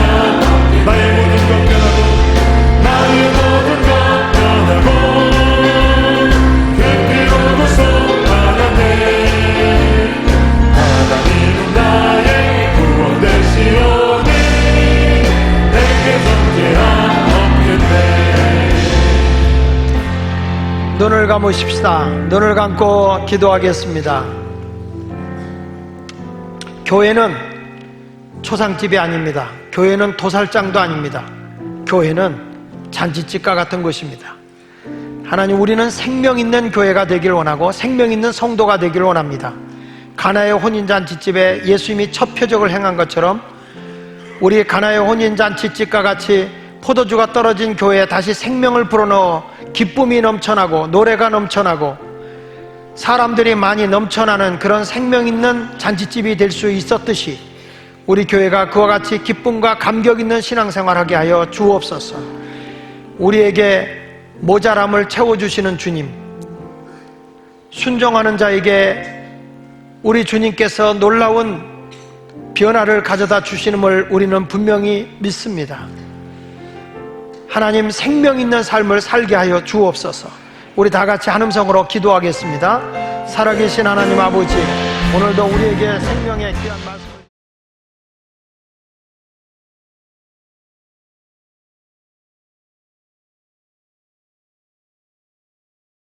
나의 모든 것 변하고 나의 모든 것 변하고 그 피로 구속받았네. 하나님은 나의 구원 되시오니 내게 정죄함 없겠네. 눈을 감으십시다. 눈을 감고 기도하겠습니다. 교회는 초상집이 아닙니다. 교회는 도살장도 아닙니다. 교회는 잔치집과 같은 곳입니다. 하나님, 우리는 생명 있는 교회가 되길 원하고 생명 있는 성도가 되길 원합니다. 가나의 혼인잔치집에 예수님이 첫 표적을 행한 것처럼 우리 가나의 혼인잔치집과 같이 포도주가 떨어진 교회에 다시 생명을 불어넣어 기쁨이 넘쳐나고 노래가 넘쳐나고 사람들이 많이 넘쳐나는 그런 생명 있는 잔치집이 될 수 있었듯이 우리 교회가 그와 같이 기쁨과 감격 있는 신앙생활하게 하여 주옵소서. 우리에게 모자람을 채워주시는 주님, 순종하는 자에게 우리 주님께서 놀라운 변화를 가져다 주시는걸 우리는 분명히 믿습니다. 하나님, 생명 있는 삶을 살게 하여 주옵소서. 우리 다 같이 한 음성으로 기도하겠습니다. 살아계신 하나님 아버지, 오늘도 우리에게 생명의 귀한 말씀